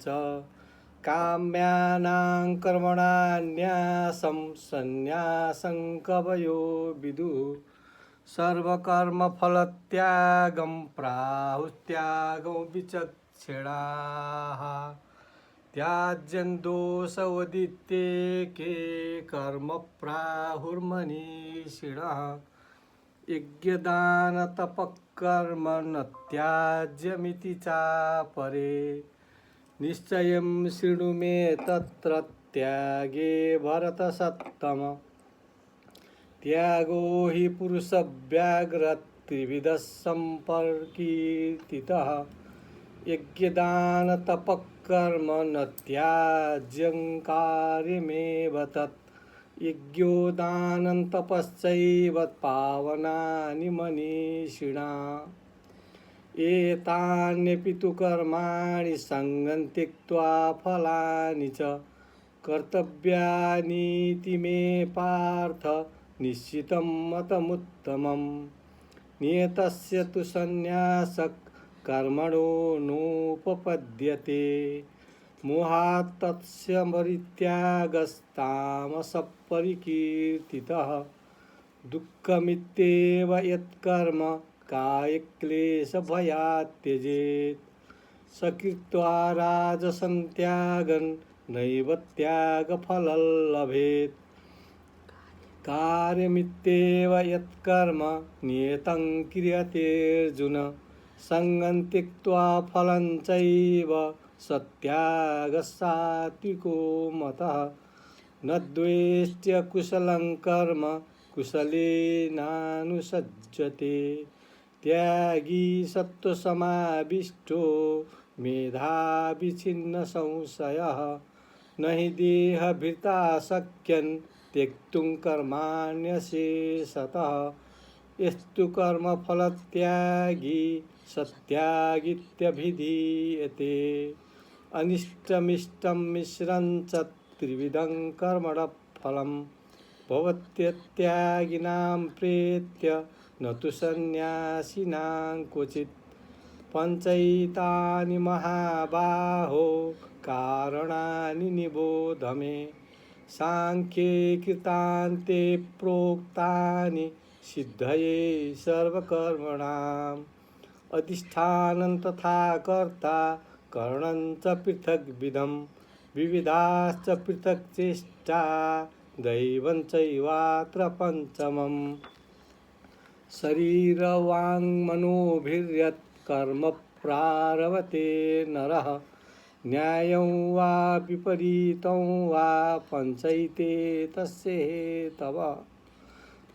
च काम्यानां कर्मणान्यासं सन्न्यासं कवयो विदुः सर्वकर्मफलत्यागं प्राहुस्त्यागं विचक्षणाः त्याज्यं दोषोदित्ये के कर्म प्राहुर्मनीषिणः यज्ञदानतपःकर्म न त्याज्यमिति चापरे निश्चयं शृणु मे तत्र त्यागे भरतसत्तम त्यागो हि पुरुषव्याघ्रत्रिविधः सम्पर्कीर्तितः यज्ञदानतपःकर्म न त्याज्यं कार्यमेव तत् यज्ञोदानं तपश्चैव पावनानि मनीषिणा एतान्यपि तु कर्माणि सङ्गं त्यक्त्वा फलानि च कर्तव्यानीति मे पार्थ निश्चितं मतमुत्तमम् नियतस्य तु सन्न्यासः कर्मणो नोपपद्यते मोहात् तस्य परित्यागस्तामसः परिकीर्तितः दुःखमित्येव यत्कर्म कायक्लेशभयात् त्यजेत् स कृत्वा राजसं त्यागन् नैव त्यागफलं लभेत् कार्यमित्येव यत्कर्म नियतं क्रियतेऽर्जुन सङ्गं त्यक्त्वा फलं चैव स त्यागः सात्विको मतः न द्वेष्ट्य कुशलं कर्म कुशलेनानुसज्जते त्यागी सत्त्वसमाविष्टो मेधावी छिन्न संशयः न हि देहभृता शक्यं त्यक्तुं कर्माण्यशेषतः यस्तु कर्मफलत्यागी सत्यागित्यभिधीयते अनिष्टमिष्टं मिश्रं च त्रिविधं कर्मणः फलं भवत्यत्यागिनां प्रेत्य न तु सन्न्यासिनां क्वचित् पञ्चैतानि महाबाहो कारणानि निबोध मे सांख्ये कृतान्ते प्रोक्तानि सिद्धये सर्वकर्मणाम् अधिष्ठानं तथा कर्ता करणं च पृथग्विधं विविधाश्च पृथक् चेष्टा दैवं चैवात्र पञ्चमम् शरीरवाङ्मनोभिर्यत् कर्म प्रारभते नरः न्यायं वा विपरीतं वा पञ्चैते तस्य हेतवः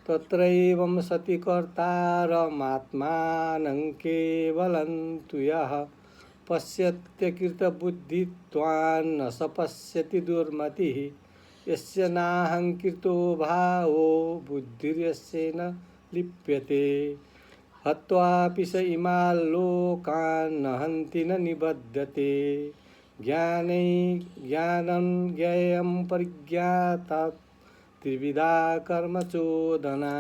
तत्रैवं सति कर्तारमात्मानं केवलं तु यः पश्यत्यकृतबुद्धित्वान् न स पश्यति दुर्मतिः यस्य नाहङ्कृतो भावो बुद्धिर्यस्य न लिप्यते हत्वापि स इमान् लोकान् न हन्ति न निबध्यते ज्ञानं ज्ञेयं परिज्ञाता त्रिविधा कर्मचोदना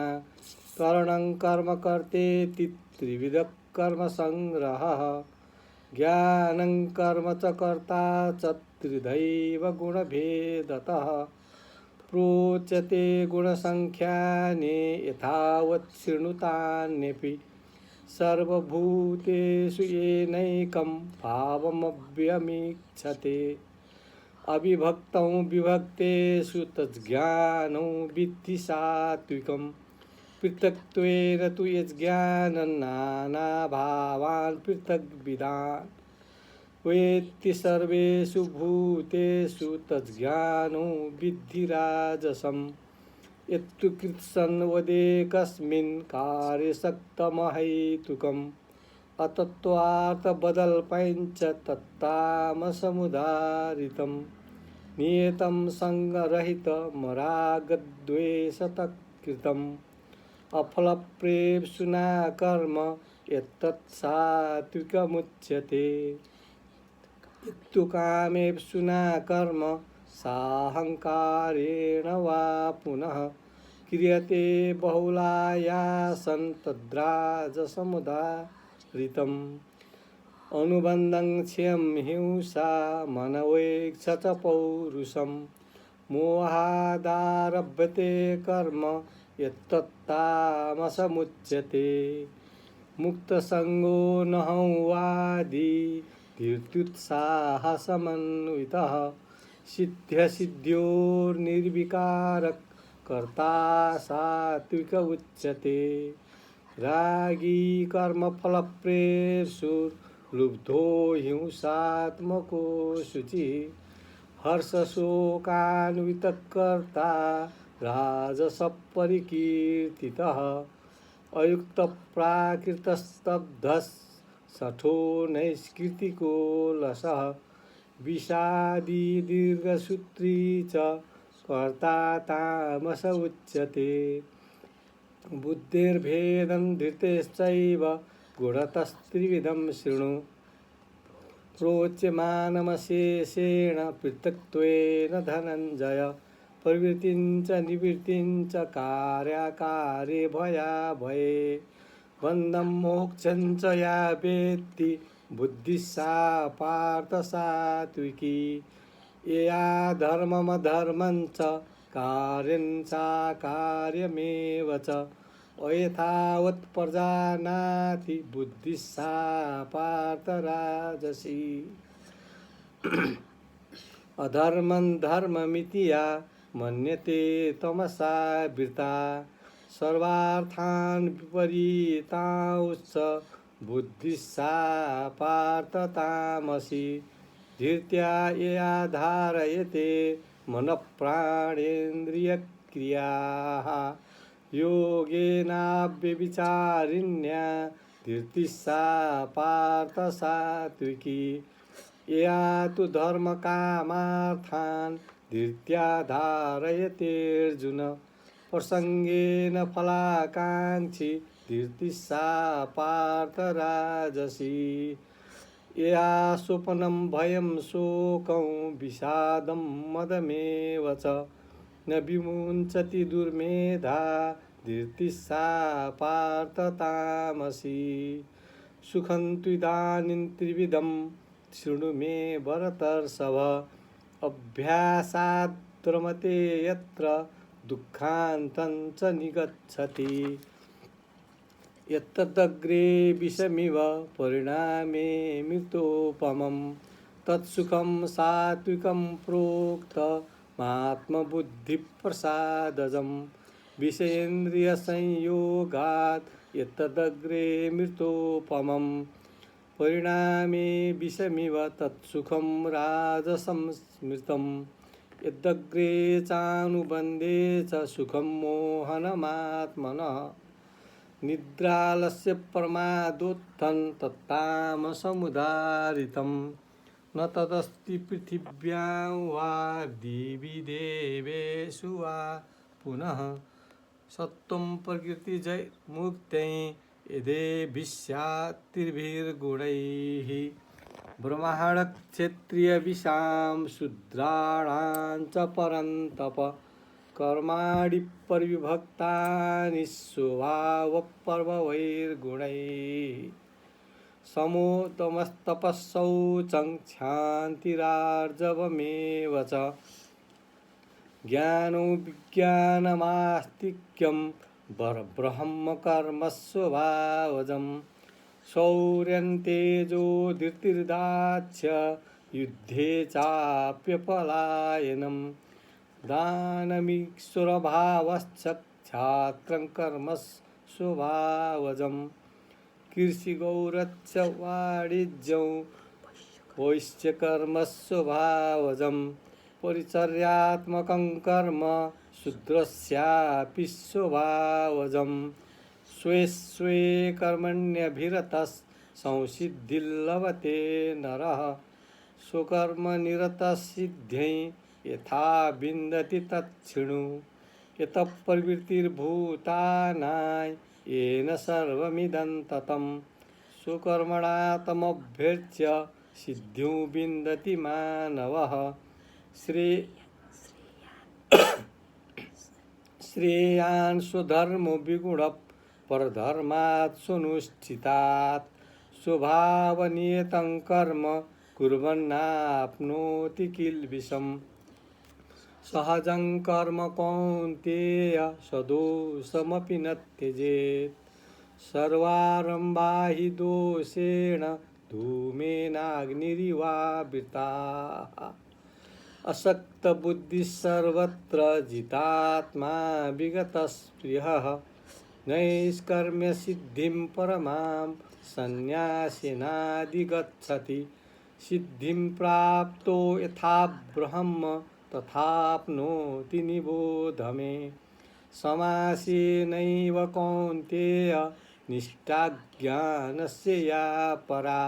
करणं कर्म कर्तेति त्रिविधः कर्मसङ्ग्रहः ज्ञानं कर्म च कर्ता च त्रिधैव गुणभेदतः प्रोच्यते गुणसङ्ख्याने यथावत् शृणुतान्यपि सर्वभूतेषु येनैकं भावमव्यमीक्षते अविभक्तं विभक्तेषु तज्ज्ञानं विद्धि सात्विकं पृथक्त्वेन तु यज्ज्ञानं नानाभावान् पृथग्विधान् वेत्ति सर्वेषु भूतेषु तज्ज्ञानं विद्धि राजसं यत्तु कृत्सन्वदेकस्मिन् कार्यसक्तमहैतुकम् अतत्त्वार्थबदल्पञ्च तत्तामसमुदारितं नियतं सङ्गरहितमरागद्वेषतकृतम् अफलप्रेप्सुना कर्म यत्तत् सात्विकमुच्यते इत्तु कामेप्सुना कर्म साहङ्कारेण वा पुनः क्रियते बहुलायासं तद्राजसमुदारितं अनुबन्धं क्षयं हिंसा मनवेक्ष च पौरुषं मोहादारभ्यते कर्म यत्तत्तामसमुच्यते मुक्तसङ्गो नहंवादी धीर्त्युत्साहसमन्वितः सिद्ध्यसिद्ध्योर्निर्विकारः कर्ता सात्विक उच्यते रागी कर्मफलप्रेषुर्लुब्धो हिंसात्मको शुचिः हर्षशोकान्वितकर्ता राजसपरिकीर्तितः अयुक्तप्राकृतस्तब्धः शठो नैष्कृतिको लसः विषादी दीर्घसूत्री च कर्ता तामस उच्यते बुद्धिर्भेदं धृतेश्चैव गुणतस्त्रिविधं शृणु प्रोच्यमानमशेषेण पृथक्त्वेन धनञ्जय प्रवृत्तिं च निवृत्तिं च कार्याकार्ये भयाभये बन्धं मोक्षं च या वेत्ति बुद्धिः सा पार्थ सात्विकी यया धर्ममधर्मं च कार्यं चाकार्यमेव च अयथावत् प्रजानाति बुद्धिः सा पार्थ राजसी अधर्मं धर्ममिति या मन्यते तमसा वृता सर्वार्थान् विपरीतांश्च बुद्धिः सा पार्थ तामसी धीर्त्या यया धारयते मनःप्राणेन्द्रियक्रियाः योगेनाव्यभिचारिण्या धीर्तिः सा पार्थ सात्विकी यया तु धर्मकामार्थान् धीर्त्या धारयते अर्जुन प्रसंगेन फलाकांक्षी धीर्तिः सा पार्थ राजसी यया स्वप्नं भयं शोकं विषादं मदमेव च न विमुञ्चति दुर्मेधा धीर्तिः सा पार्थ तामसी सुखं त्विदानीं त्रिविधं शृणु मे भरतर्षभ अभ्यासात् रमते यत्र दुःखान्तं च निगच्छति यत्तदग्रे विषमिव परिणामे मृतोपमं तत्सुखं सात्विकं प्रोक्तमात्मबुद्धिप्रसादजं विषयेन्द्रियसंयोगात् यत्तदग्रे मृतोपमं परिणामे विषमिव तत्सुखं राजसं स्मृतं यद्दग्रे चानुबन्धे च सुखं मोहनमात्मनः निद्रालस्य प्रमादोत्थं तत्तामसमुदारितं न तदस्ति पृथिव्यां वा दिवि देवेषु वा पुनः सत्त्वं प्रकृतिजैर्मुक्तैः यदेभिस्यात्तिर्भिर्गुणैः ब्रह्माणक्षत्रियविषां शूद्राणां च परन्तप कर्माणि परिविभक्तानि स्वभावपर्वैर्गुणैः समोदमस्तपःशौचं क्षान्तिरार्जवमेव च ज्ञानो विज्ञानमास्तिक्यं ब्रह्मकर्मस्वभावजं शौर्यं तेजो धृतिर्दाक्ष्य युद्धे चाप्यपलायनं दानमीश्वरभावश्च क्षात्रं कर्म स्वभावजं कृषिगौरच्च वाणिज्यं वैश्यकर्म स्वभावजं परिचर्यात्मकं कर्म शूद्रस्यापि स्वभावजं स्वे स्वे कर्मण्यभिरतः संसिद्धिर्लभते नरः स्वकर्मनिरतसिद्ध्यै यथा विन्दति तच्छृणु यतः प्रवृत्तिर्भूतानां येन सर्वमिदं ततं स्वकर्मणा तमभ्यर्च्य सिद्धिं विन्दति मानवः श्रेयान् स्वधर्मो विगुणः परधर्मात् स्वनुष्ठितात् स्वभावनियतं कर्म कुर्वन्नाप्नोति किल्बिषम् सहजं कर्म कौन्तेय सदोषमपि न त्यजेत् सर्वारम्भा हि दोषेण धूमेनाग्निरिवावृताः असक्तबुद्धिः सर्वत्र जितात्मा विगतस्पृहः नैष्कर्म्यसिद्धिं परमां सन्न्यासेनाधिगच्छति सिद्धिं प्राप्तो यथा ब्रह्म तथाप्नोति निबोध मे समासेनैव कौन्तेय निष्ठा ज्ञानस्य या परा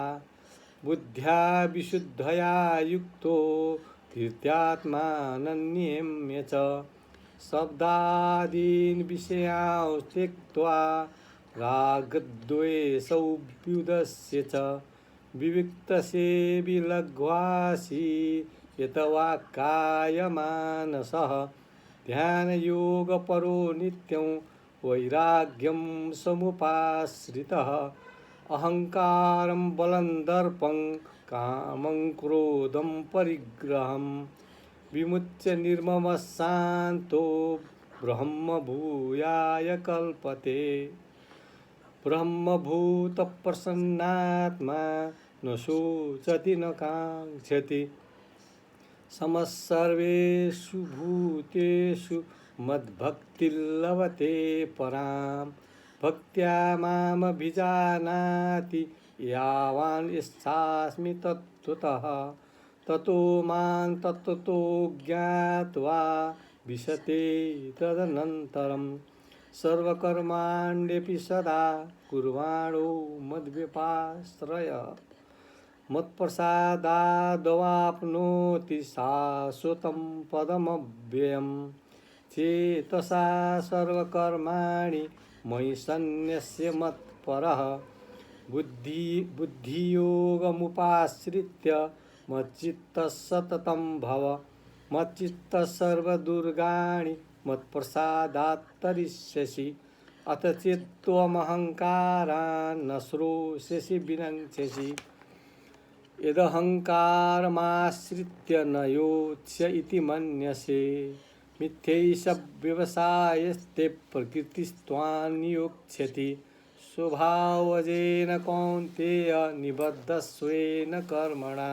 बुद्ध्या विशुद्धया युक्तो धृत्यात्मानन्यम्य च शब्दादीन् विषयान् त्यक्त्वा रागद्वेषौ व्युदस्य च विविक्तसेवी लघ्वासी यतवाक्कायमानसः ध्यानयोगपरो नित्यं वैराग्यं समुपाश्रितः अहङ्कारं बलं दर्पं कामं क्रोधं परिग्रहं विमुच्य निर्ममः शान्तो ब्रह्मभूयाय कल्पते ब्रह्मभूतप्रसन्नात्मा न शोचति न काङ्क्षति समस्सर्वेषु भूतेषु मद्भक्तिर्लभते परां भक्त्या मामभिजानाति यावान् इच्छास्मि तत्त्वतः ततो मां तत्त्वतो ज्ञात्वा विशते तदनन्तरं सर्वकर्माण्यपि सदा कुर्वाणो मद्व्यपाश्रय मत्प्रसादादवाप्नोति शाश्वतं पदमव्ययम् चेतसा सर्वकर्माणि मयि सन्न्यस्य मत्परः बुद्धियोगमुपाश्रित्य मच्चित्तः सततं भव मच्चित्तः सर्वदुर्गाणि मत्प्रसादात् तरिष्यसि अथ चित्त्वमहङ्कारान् न श्रोष्यसि विनङ्क्ष्यसि यदहङ्कारमाश्रित्य न योत्स्य इति मन्यसे मिथ्यैष व्यवसायस्ते प्रकृतिस्त्वां नियोक्ष्यति स्वभावजेन कौन्तेय निबद्धस्वेन कर्मणा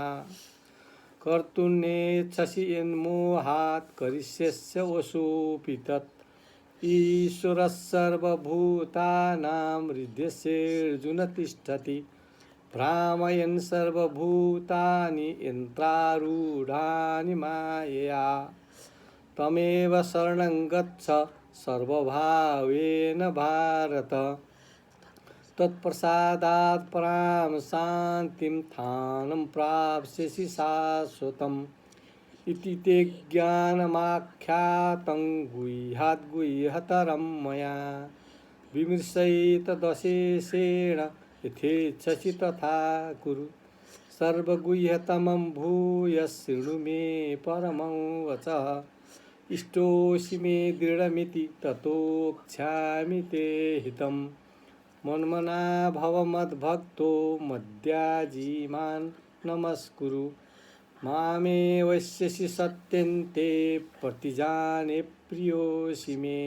कर्तुन्नेच्छसि यन्मोहात् करिष्यस्य वशोऽपि तत् ईश्वरः सर्वभूतानां हृदयस्येऽर्जुन तिष्ठति भ्रामयन् सर्वभूतानि यन्त्रारूढानि मायया तमेव शरणं गच्छ सर्वभावेन भारत तत्प्रसादात् परां शान्तिं स्थानं प्राप्स्यसि शाश्वतम् इति ते ज्ञानमाख्यातं गुह्याद्गुह्यतरं मया विमृशैतदशेषेण यथेच्छसि तथा कुरु सर्वगुह्यतमं भूय शृणु मे परमं वचः इष्टोऽसि मे दृढमिति ततोक्ष्यामि ते हितम् मन्मना भव मद्भक्तो मद्याजी मां नमस्कुरु मामे वश्यसि सत्यन्ते प्रतिजाने प्रियोऽसि मे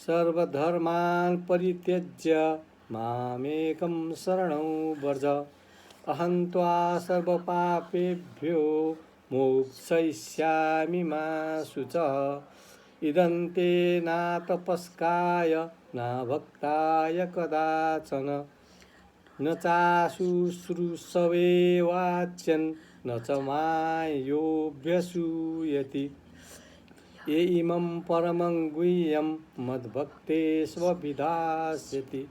सर्वधर्मान् परित्यज्य मामेकं शरणं व्रज अहं त्वा सर्वपापेभ्यो मोक्षयिष्यामि मा शुचः इदं ते न तपस्काय न भक्ताय कदाचन न चाशुश्रूषवे वाच्यन् न च मायोऽभ्यसूयति ये इमं परमं गुह्यं मद्भक्तेष्वभिधास्यति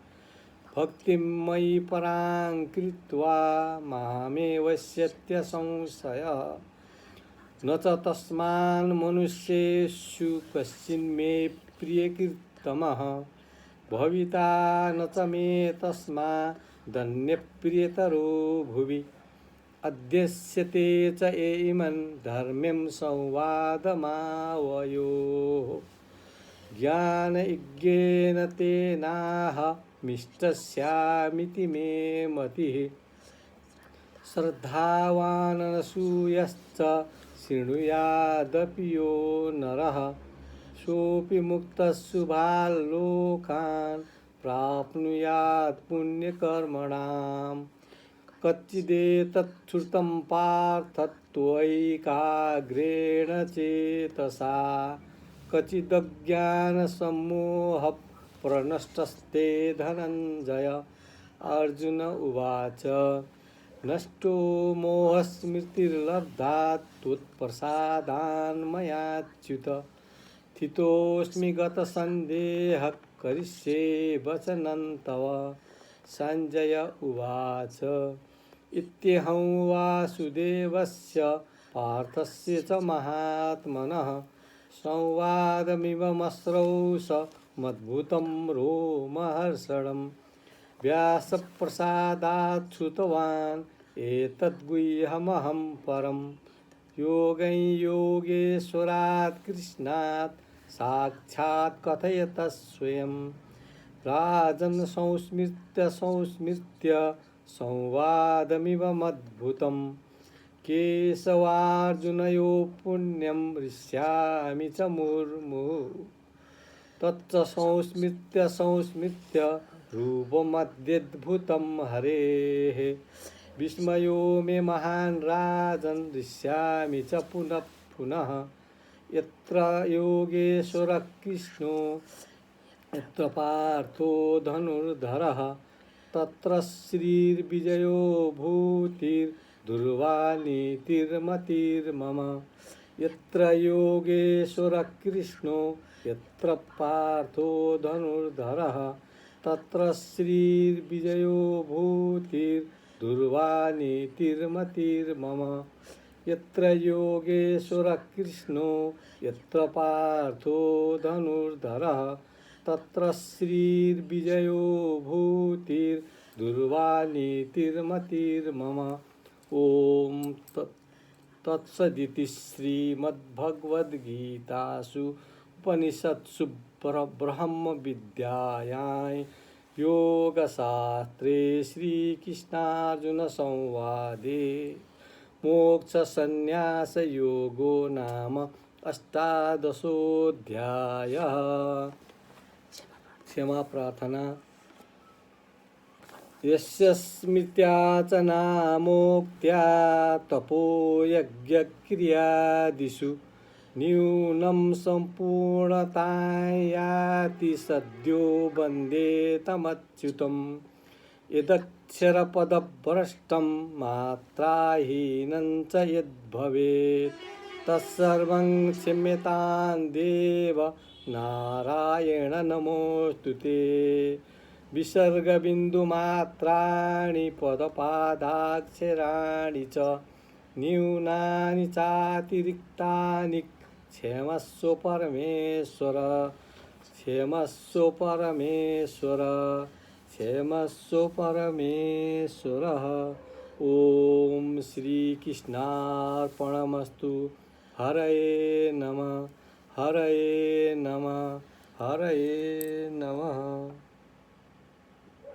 भक्तिं मयि परां कृत्वा मामेवश्यत्य संशयः न च तस्मान् मनुष्येषु कश्चिन्मे प्रियकृतमः भविता न च मे तस्मादन्यप्रियतरो भुवि अध्यस्यते च ये इमं धर्म्यं संवादमावयोः ज्ञानयज्ञेन तेनाह मिष्टस्यामिति मे मतिः श्रद्धावाननसूयश्च शृणुयादपि यो नरः सोऽपि मुक्तः शुभाल्लोकान् प्राप्नुयात् पुण्यकर्मणाम् कच्चिदेतत् श्रुतं पार्थ त्वयैकाग्रेण चेतसा कचिदज्ञानसम्मोहः प्रनष्टस्ते धनञ्जय अर्जुन उवाच नष्टो मोहस्मृतिर्लब्धा त्वत्प्रसादान्मयाच्युत स्थितोऽस्मि गतसन्देहः करिष्ये वचनं तव सञ्जय उवाच इत्यहं वासुदेवस्य पार्थस्य च महात्मनः संवादमिममश्रौषमद्भुतं रोमहर्षणं व्यासप्रसादात् श्रुतवान् एतद्गुह्यमहं परं योगं योगेश्वरात् कृष्णात् साक्षात् कथयतः स्वयं राजन् संस्मृत्य संवादमिममद्भुतं केशवार्जुनयोः पुण्यं हृष्यामि च मुहुर्मुहुः तच्च संस्मृत्य रूपमत्यद्भुतं हरेः विस्मयो मे महान् राजन् हृष्यामि च पुनः पुनः यत्र योगेश्वरः कृष्णो यत्र पार्थो धनुर्धरः तत्र श्रीर्विजयो भूतिर्दुर्वानीतिर्मतिर्मम यत्र योगेश्वरः कृष्णो यत्र पार्थो धनुर्धरः तत्र श्रीर्विजयो भूतिर्दुर्वानीतिर्मतिर्मम यत्र योगेश्वरः कृष्णो यत्र पार्थो धनुर्धरः तत्र श्रीर्विजयो भूतिर्दुर्वानीतिर्मतिर्मम ॐ तत्सदिति श्रीमद्भगवद्गीतासु उपनिषत्सु ब्रह्मविद्यायां योगशास्त्रे श्रीकृष्णार्जुनसंवादे मोक्षसंन्यासयोगो नाम अष्टादशोऽध्यायः। क्षमा प्रार्थना। यस्य स्मृत्या च नामोक्त्या तपोयज्ञक्रियादिषु न्यूनं सम्पूर्णतायाति सद्यो वन्दे तमच्युतं यदक्षरपदभ्रष्टं मात्राहीनं च यद्भवेत् तत्सर्वं क्षम्यतां देव नारायण नमोऽस्तु ते विसर्गबिन्दुमात्राणि पदपादाक्षराणि च न्यूनानि चातिरिक्तानि क्षमस्व परमेश्वर क्षमस्व परमेश्वर क्षमस्व परमेश्वरः। ॐ श्रीकृष्णार्पणमस्तु। हरये नमः हरये नमः हरये नमः।